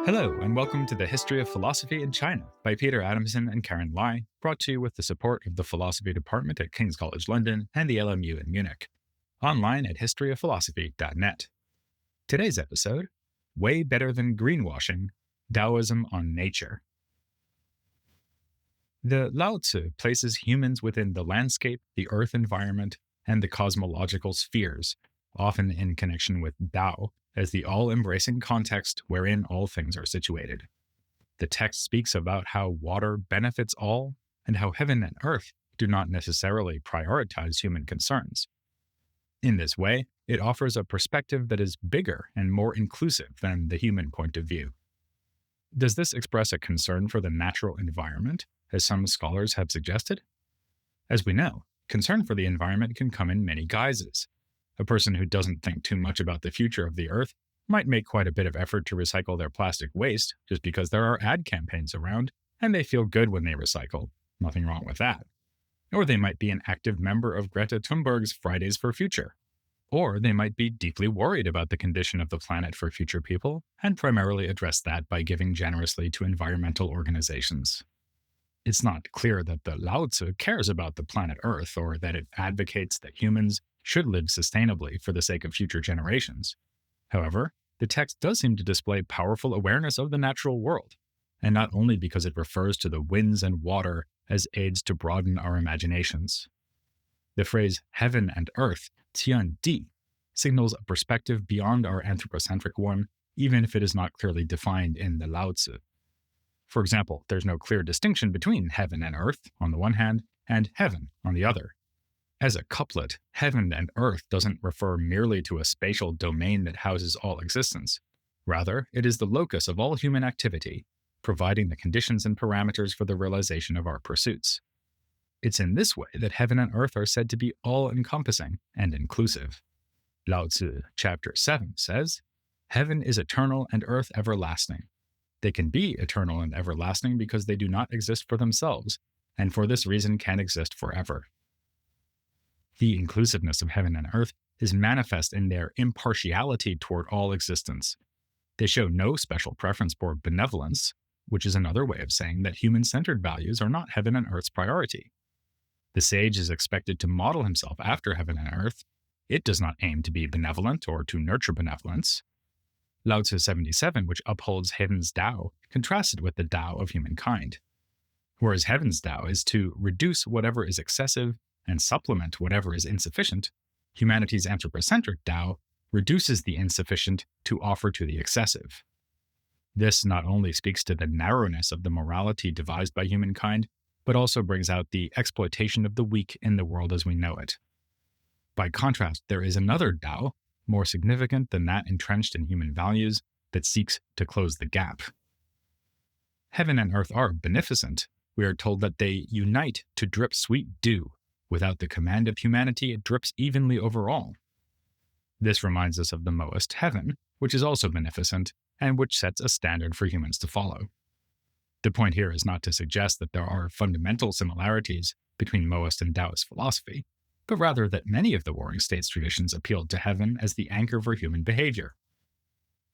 Hello, and welcome to the History of Philosophy in China by Peter Adamson and Karen Lai, brought to you with the support of the Philosophy Department at King's College London and the LMU in Munich. Online at historyofphilosophy.net. Today's episode, Way Better Than Greenwashing, Daoism on Nature. The Laozi places humans within the landscape, the earth environment, and the cosmological spheres, often in connection with Dao, as the all-embracing context wherein all things are situated. The text speaks about how water benefits all, and how heaven and earth do not necessarily prioritize human concerns. In this way, it offers a perspective that is bigger and more inclusive than the human point of view. Does this express a concern for the natural environment, as some scholars have suggested? As we know, concern for the environment can come in many guises. A person who doesn't think too much about the future of the Earth might make quite a bit of effort to recycle their plastic waste just because there are ad campaigns around, and they feel good when they recycle. Nothing wrong with that. Or they might be an active member of Greta Thunberg's Fridays for Future. Or they might be deeply worried about the condition of the planet for future people, and primarily address that by giving generously to environmental organizations. It's not clear that the Laozi cares about the planet Earth, or that it advocates that humans should live sustainably for the sake of future generations. However, the text does seem to display powerful awareness of the natural world, and not only because it refers to the winds and water as aids to broaden our imaginations. The phrase heaven and earth, tian di, signals a perspective beyond our anthropocentric one, even if it is not clearly defined in the Laozi. For example, there's no clear distinction between heaven and earth on the one hand, and heaven on the other. As a couplet, heaven and earth doesn't refer merely to a spatial domain that houses all existence. Rather, it is the locus of all human activity, providing the conditions and parameters for the realization of our pursuits. It's in this way that heaven and earth are said to be all-encompassing and inclusive. Laozi, chapter 7, says, "Heaven is eternal and earth everlasting. They can be eternal and everlasting because they do not exist for themselves, and for this reason can exist forever." The inclusiveness of heaven and earth is manifest in their impartiality toward all existence. They show no special preference for benevolence, which is another way of saying that human-centered values are not heaven and earth's priority. The sage is expected to model himself after heaven and earth. It does not aim to be benevolent or to nurture benevolence. Laozi 77, which upholds heaven's Tao, contrasts it with the Tao of humankind. Whereas heaven's Tao is to reduce whatever is excessive and supplement whatever is insufficient, humanity's anthropocentric Tao reduces the insufficient to offer to the excessive. This not only speaks to the narrowness of the morality devised by humankind, but also brings out the exploitation of the weak in the world as we know it. By contrast, there is another Tao, more significant than that entrenched in human values, that seeks to close the gap. Heaven and earth are beneficent. We are told that they unite to drip sweet dew. Without the command of humanity, it drips evenly over all. This reminds us of the Moist heaven, which is also beneficent, and which sets a standard for humans to follow. The point here is not to suggest that there are fundamental similarities between Moist and Taoist philosophy, but rather that many of the Warring States traditions appealed to heaven as the anchor for human behavior.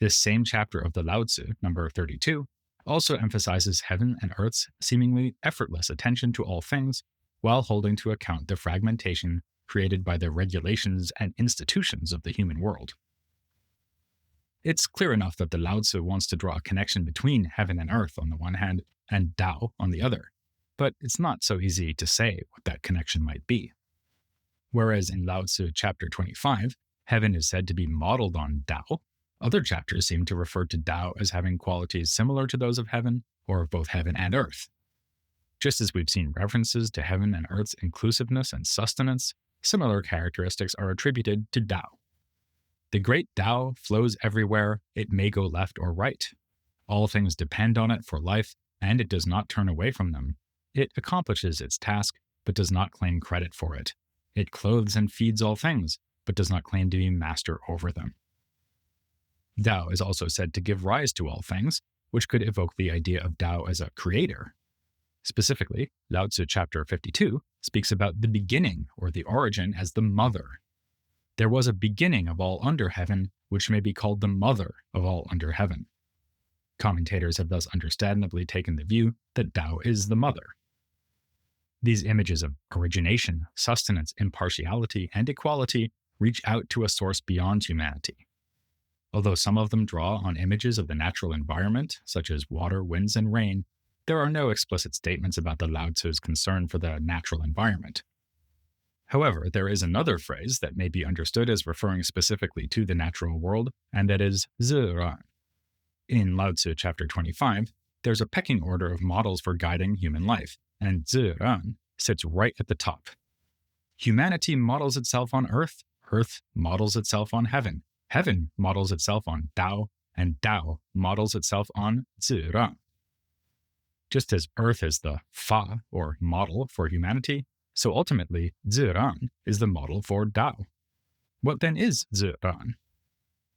This same chapter of the Laozi, number 32, also emphasizes heaven and earth's seemingly effortless attention to all things, while holding to account the fragmentation created by the regulations and institutions of the human world. It's clear enough that the Laozi wants to draw a connection between heaven and earth on the one hand, and Tao on the other, but it's not so easy to say what that connection might be. Whereas in Laozi chapter 25, heaven is said to be modeled on Tao, other chapters seem to refer to Tao as having qualities similar to those of heaven, or of both heaven and earth. Just as we've seen references to heaven and earth's inclusiveness and sustenance, similar characteristics are attributed to Tao. The great Tao flows everywhere, it may go left or right. All things depend on it for life, and it does not turn away from them. It accomplishes its task, but does not claim credit for it. It clothes and feeds all things, but does not claim to be master over them. Tao is also said to give rise to all things, which could evoke the idea of Tao as a creator. Specifically, Laozi chapter 52 speaks about the beginning or the origin as the mother. There was a beginning of all under heaven, which may be called the mother of all under heaven. Commentators have thus understandably taken the view that Tao is the mother. These images of origination, sustenance, impartiality, and equality reach out to a source beyond humanity. Although some of them draw on images of the natural environment, such as water, winds, and rain, there are no explicit statements about the Laozi's concern for the natural environment. However, there is another phrase that may be understood as referring specifically to the natural world, and that is ziran. In Laozi chapter 25, there's a pecking order of models for guiding human life, and ziran sits right at the top. Humanity models itself on earth, earth models itself on heaven, heaven models itself on Tao, and Tao models itself on ziran. Just as earth is the fa, or model, for humanity, so ultimately ziran is the model for Tao. What then is ziran?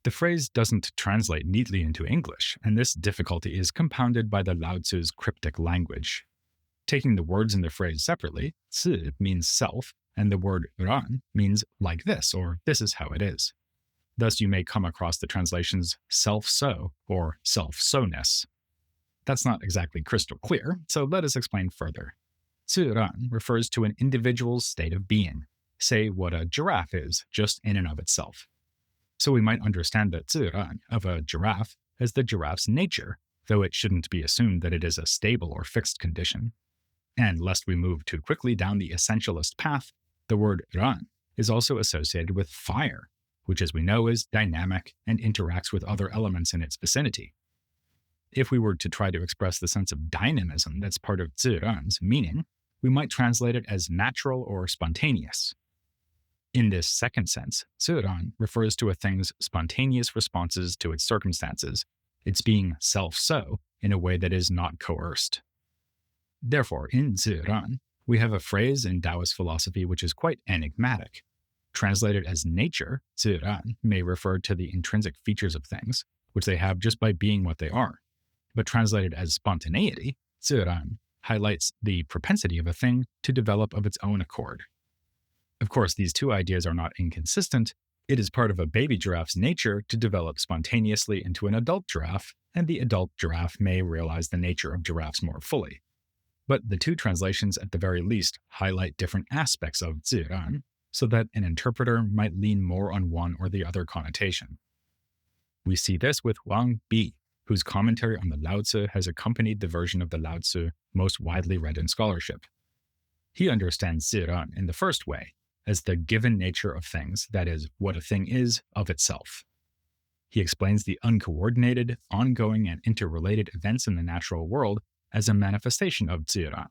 The phrase doesn't translate neatly into English, and this difficulty is compounded by the Laozi's cryptic language. Taking the words in the phrase separately, zi means self, and the word ran means like this, or this is how it is. Thus you may come across the translations self-so or self-so-ness. That's not exactly crystal clear, so let us explain further. Ziran refers to an individual's state of being, say what a giraffe is, just in and of itself. So we might understand the ziran of a giraffe as the giraffe's nature, though it shouldn't be assumed that it is a stable or fixed condition. And lest we move too quickly down the essentialist path, the word ran is also associated with fire, which as we know is dynamic and interacts with other elements in its vicinity. If we were to try to express the sense of dynamism that's part of ziran's meaning, we might translate it as natural or spontaneous. In this second sense, ziran refers to a thing's spontaneous responses to its circumstances, its being self-so in a way that is not coerced. Therefore, in ziran, we have a phrase in Taoist philosophy which is quite enigmatic. Translated as nature, ziran may refer to the intrinsic features of things, which they have just by being what they are. But translated as spontaneity, ziran highlights the propensity of a thing to develop of its own accord. Of course, these two ideas are not inconsistent. It is part of a baby giraffe's nature to develop spontaneously into an adult giraffe, and the adult giraffe may realize the nature of giraffes more fully. But the two translations at the very least highlight different aspects of ziran, so that an interpreter might lean more on one or the other connotation. We see this with Wang Bi, whose commentary on the Laozi has accompanied the version of the Laozi most widely read in scholarship. He understands ziran in the first way, as the given nature of things, that is, what a thing is of itself. He explains the uncoordinated, ongoing, and interrelated events in the natural world as a manifestation of ziran.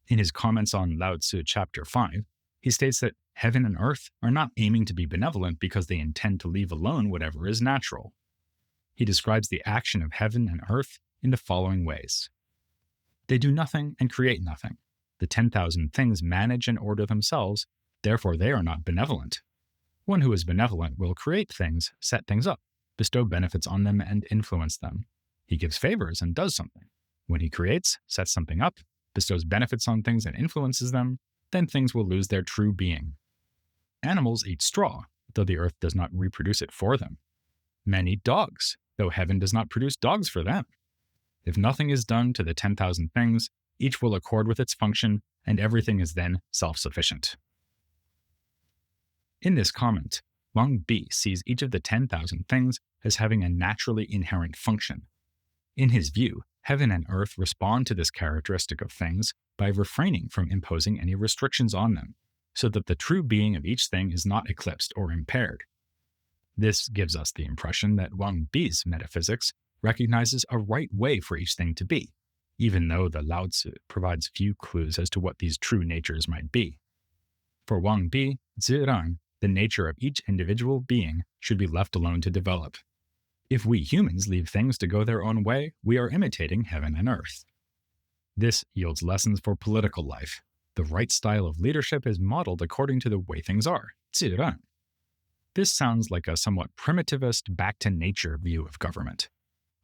In his comments on Laozi chapter 5, he states that heaven and earth are not aiming to be benevolent because they intend to leave alone whatever is natural. He describes the action of heaven and earth in the following ways. They do nothing and create nothing. The 10,000 things manage and order themselves, therefore they are not benevolent. One who is benevolent will create things, set things up, bestow benefits on them, and influence them. He gives favors and does something. When he creates, sets something up, bestows benefits on things and influences them, then things will lose their true being. Animals eat straw, though the earth does not reproduce it for them. Men eat dogs, though heaven does not produce dogs for them. If nothing is done to the 10,000 things, each will accord with its function, and everything is then self-sufficient. In this comment, Wang Bi sees each of the 10,000 things as having a naturally inherent function. In his view, heaven and earth respond to this characteristic of things by refraining from imposing any restrictions on them, so that the true being of each thing is not eclipsed or impaired. This gives us the impression that Wang Bi's metaphysics recognizes a right way for each thing to be, even though the Laozi provides few clues as to what these true natures might be. For Wang Bi, ziran, the nature of each individual being, should be left alone to develop. If we humans leave things to go their own way, we are imitating heaven and earth. This yields lessons for political life. The right style of leadership is modeled according to the way things are, ziran. This sounds like a somewhat primitivist, back-to-nature view of government.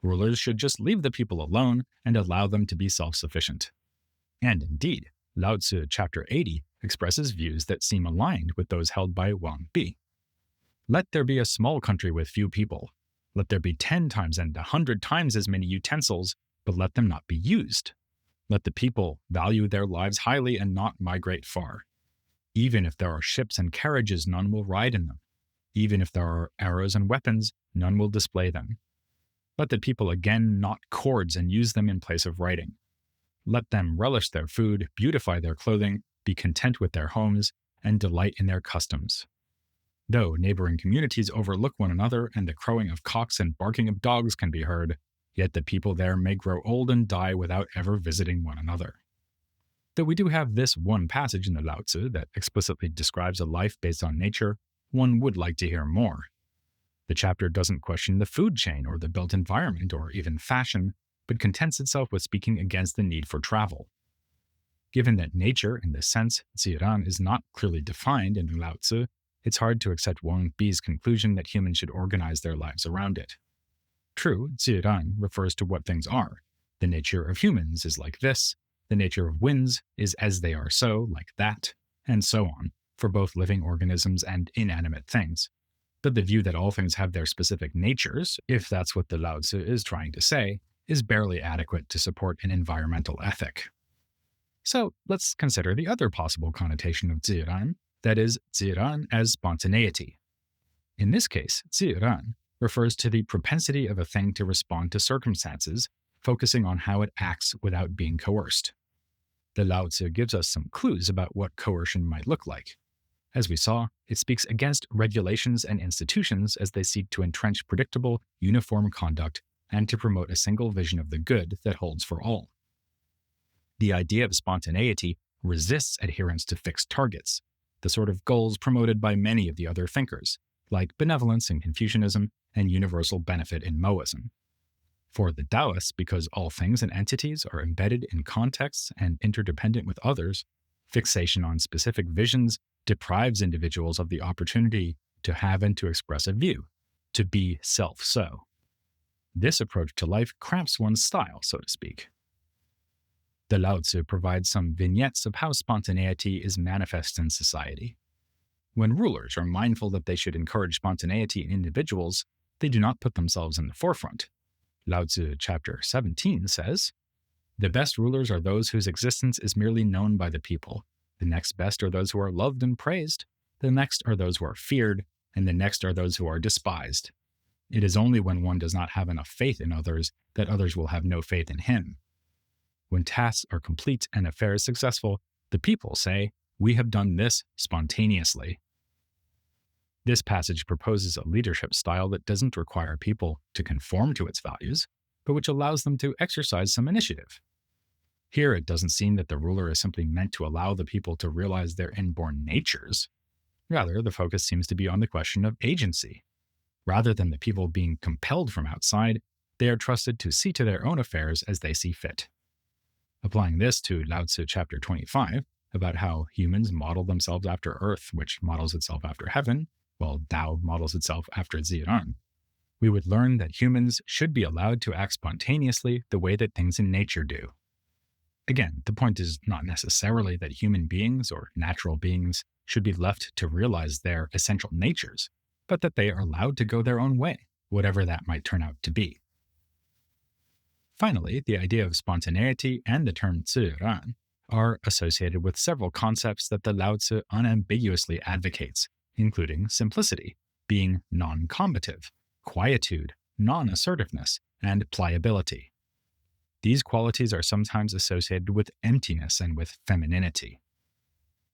Rulers should just leave the people alone and allow them to be self-sufficient. And indeed, Lao Tzu chapter 80 expresses views that seem aligned with those held by Wang Bi. Let there be a small country with few people. Let there be 10 times and 100 times as many utensils, but let them not be used. Let the people value their lives highly and not migrate far. Even if there are ships and carriages, none will ride in them. Even if there are arrows and weapons, none will display them. Let the people again knot cords and use them in place of writing. Let them relish their food, beautify their clothing, be content with their homes, and delight in their customs. Though neighboring communities overlook one another and the crowing of cocks and barking of dogs can be heard, yet the people there may grow old and die without ever visiting one another. Though we do have this one passage in the Lao Tzu that explicitly describes a life based on nature, one would like to hear more. The chapter doesn't question the food chain or the built environment or even fashion, but contents itself with speaking against the need for travel. Given that nature, in this sense, Ziran, is not clearly defined in Lao Tzu, it's hard to accept Wang Bi's conclusion that humans should organize their lives around it. True, Ziran refers to what things are. The nature of humans is like this, the nature of winds is as they are so, like that, and so on, for both living organisms and inanimate things. But the view that all things have their specific natures, if that's what the Lao Tzu is trying to say, is barely adequate to support an environmental ethic. So let's consider the other possible connotation of ziran, that is, ziran as spontaneity. In this case, ziran refers to the propensity of a thing to respond to circumstances, focusing on how it acts without being coerced. The Lao Tzu gives us some clues about what coercion might look like. As we saw, it speaks against regulations and institutions as they seek to entrench predictable, uniform conduct and to promote a single vision of the good that holds for all. The idea of spontaneity resists adherence to fixed targets, the sort of goals promoted by many of the other thinkers, like benevolence in Confucianism and universal benefit in Moism. For the Taoists, because all things and entities are embedded in contexts and interdependent with others, fixation on specific visions deprives individuals of the opportunity to have and to express a view, to be self-so. This approach to life cramps one's style, so to speak. The Lao Tzu provides some vignettes of how spontaneity is manifest in society. When rulers are mindful that they should encourage spontaneity in individuals, they do not put themselves in the forefront. Lao Tzu chapter 17 says, "The best rulers are those whose existence is merely known by the people. The next best are those who are loved and praised. The next are those who are feared, and the next are those who are despised. It is only when one does not have enough faith in others that others will have no faith in him. When tasks are complete and affairs successful, the people say, 'We have done this spontaneously.'" This passage proposes a leadership style that doesn't require people to conform to its values, but which allows them to exercise some initiative. Here, it doesn't seem that the ruler is simply meant to allow the people to realize their inborn natures. Rather, the focus seems to be on the question of agency. Rather than the people being compelled from outside, they are trusted to see to their own affairs as they see fit. Applying this to Lao Tzu chapter 25, about how humans model themselves after Earth, which models itself after heaven, while Tao models itself after Ziran, we would learn that humans should be allowed to act spontaneously the way that things in nature do. Again, the point is not necessarily that human beings or natural beings should be left to realize their essential natures, but that they are allowed to go their own way, whatever that might turn out to be. Finally, the idea of spontaneity and the term ziran are associated with several concepts that the Lao Tzu unambiguously advocates, including simplicity, being non-combative, quietude, non-assertiveness, and pliability. These qualities are sometimes associated with emptiness and with femininity.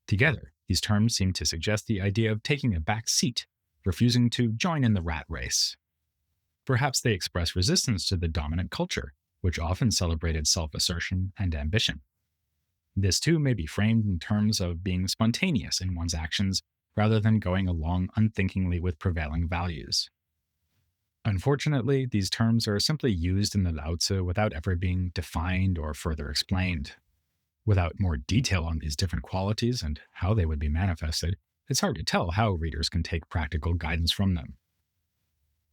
Together, these terms seem to suggest the idea of taking a back seat, refusing to join in the rat race. Perhaps they express resistance to the dominant culture, which often celebrated self-assertion and ambition. This too may be framed in terms of being spontaneous in one's actions rather than going along unthinkingly with prevailing values. Unfortunately, these terms are simply used in the Lao Tzu without ever being defined or further explained. Without more detail on these different qualities and how they would be manifested, it's hard to tell how readers can take practical guidance from them.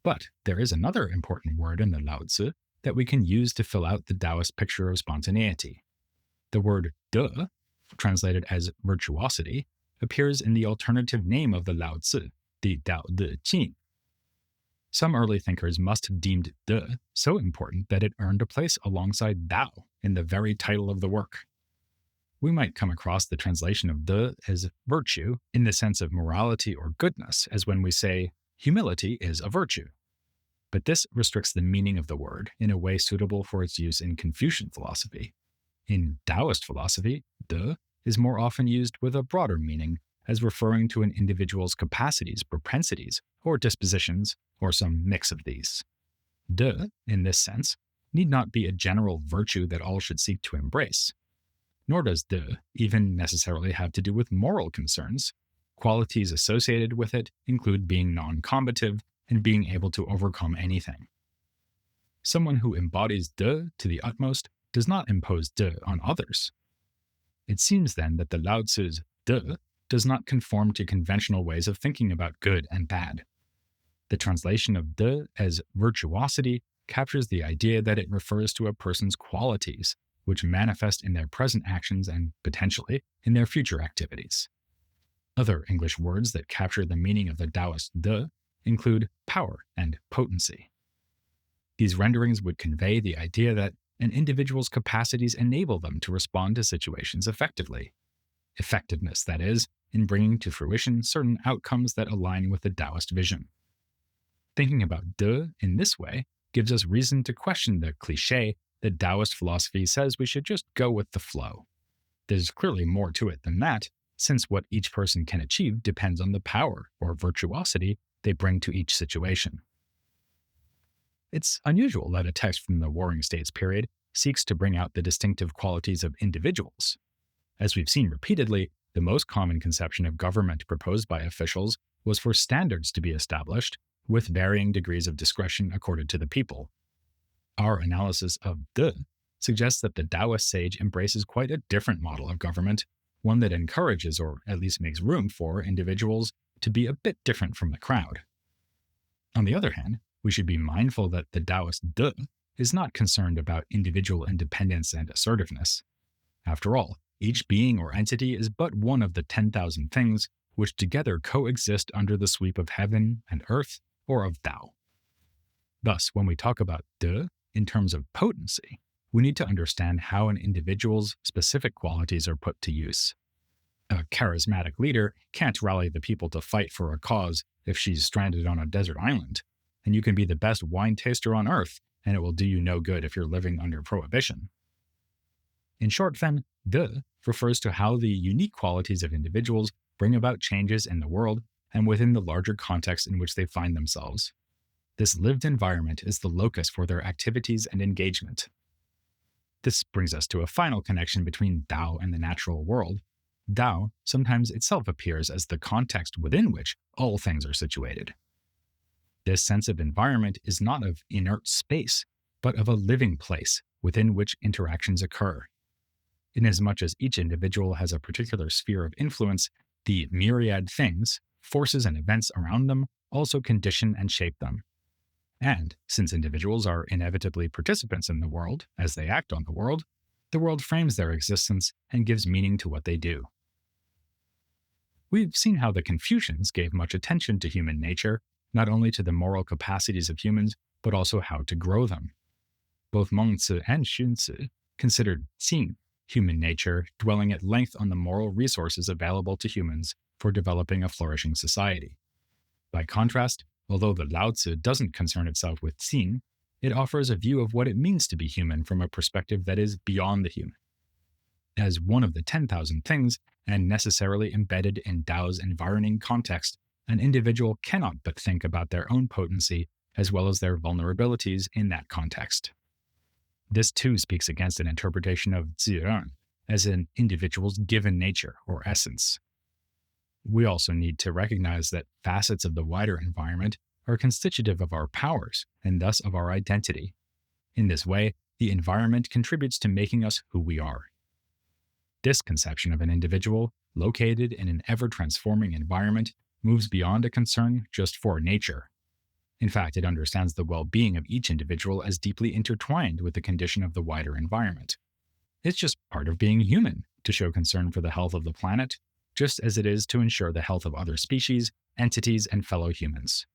But there is another important word in the Lao Tzu that we can use to fill out the Taoist picture of spontaneity. The word de, translated as virtuosity, appears in the alternative name of the Laozi, the Daodejing. Some early thinkers must have deemed de so important that it earned a place alongside Dao in the very title of the work. We might come across the translation of de as virtue in the sense of morality or goodness, as when we say, humility is a virtue. But this restricts the meaning of the word in a way suitable for its use in Confucian philosophy. In Taoist philosophy, de is more often used with a broader meaning as referring to an individual's capacities, propensities, or dispositions, or some mix of these. De, in this sense, need not be a general virtue that all should seek to embrace. Nor does de even necessarily have to do with moral concerns. Qualities associated with it include being non-combative and being able to overcome anything. Someone who embodies de to the utmost does not impose de on others. It seems then that the Lao Tzu's de does not conform to conventional ways of thinking about good and bad. The translation of de as virtuosity captures the idea that it refers to a person's qualities, which manifest in their present actions and, potentially, in their future activities. Other English words that capture the meaning of the Taoist de include power and potency. These renderings would convey the idea that an individual's capacities enable them to respond to situations effectively. Effectiveness, that is, in bringing to fruition certain outcomes that align with the Taoist vision. Thinking about de in this way gives us reason to question the cliché that Taoist philosophy says we should just go with the flow. There's clearly more to it than that, since what each person can achieve depends on the power or virtuosity they bring to each situation. It's unusual that a text from the Warring States period seeks to bring out the distinctive qualities of individuals. As we've seen repeatedly, the most common conception of government proposed by officials was for standards to be established, with varying degrees of discretion accorded to the people. Our analysis of de suggests that the Taoist sage embraces quite a different model of government, one that encourages, or at least makes room for, individuals to be a bit different from the crowd. On the other hand, we should be mindful that the Taoist de is not concerned about individual independence and assertiveness. After all, each being or entity is but one of the 10,000 things which together coexist under the sweep of heaven and earth, or of Tao. Thus, when we talk about de in terms of potency, we need to understand how an individual's specific qualities are put to use. A charismatic leader can't rally the people to fight for a cause if she's stranded on a desert island, and you can be the best wine taster on earth, and it will do you no good if you're living under prohibition. In short, then, de refers to how the unique qualities of individuals bring about changes in the world and within the larger context in which they find themselves. This lived environment is the locus for their activities and engagement. This brings us to a final connection between Tao and the natural world. Tao sometimes itself appears as the context within which all things are situated. This sense of environment is not of inert space, but of a living place within which interactions occur. Inasmuch as each individual has a particular sphere of influence, the myriad things, forces and events around them also condition and shape them. And, since individuals are inevitably participants in the world as they act on the world frames their existence and gives meaning to what they do. We've seen how the Confucians gave much attention to human nature, not only to the moral capacities of humans, but also how to grow them. Both Mengzi and Xunzi considered Qing, human nature, dwelling at length on the moral resources available to humans for developing a flourishing society. By contrast, although the Laozi doesn't concern itself with Qing, it offers a view of what it means to be human from a perspective that is beyond the human. As one of the 10,000 things, and necessarily embedded in Tao's environing context, an individual cannot but think about their own potency as well as their vulnerabilities in that context. This too speaks against an interpretation of ziren as an individual's given nature or essence. We also need to recognize that facets of the wider environment are constitutive of our powers and thus of our identity. In this way, the environment contributes to making us who we are. This conception of an individual, located in an ever-transforming environment, moves beyond a concern just for nature. In fact, it understands the well-being of each individual as deeply intertwined with the condition of the wider environment. It's just part of being human to show concern for the health of the planet, just as it is to ensure the health of other species, entities, and fellow humans.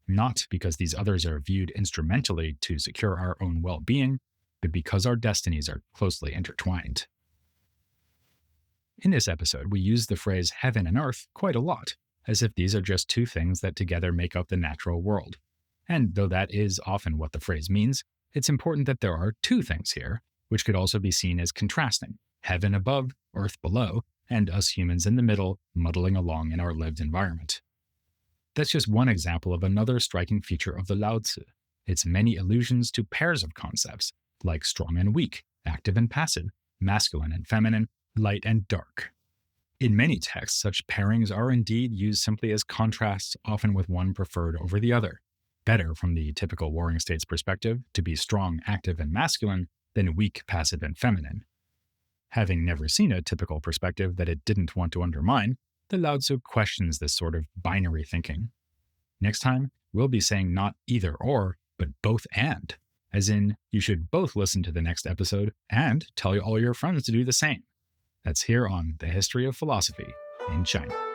Not because these others are viewed instrumentally to secure our own well being, but because our destinies are closely intertwined. In this episode, we use the phrase heaven and earth quite a lot, as if these are just two things that together make up the natural world. And though that is often what the phrase means, it's important that there are two things here, which could also be seen as contrasting: heaven above, earth below, and us humans in the middle, muddling along in our lived environment. That's just one example of another striking feature of the Laozi, its many allusions to pairs of concepts, like strong and weak, active and passive, masculine and feminine, light and dark. In many texts, such pairings are indeed used simply as contrasts, often with one preferred over the other. Better from the typical warring state's perspective to be strong, active, and masculine than weak, passive, and feminine. Having never seen a typical perspective that it didn't want to undermine, the Laozi questions this sort of binary thinking. Next time, we'll be saying not either or, but both and, as in, you should both listen to the next episode and tell all your friends to do the same. That's here on The History of Philosophy in China.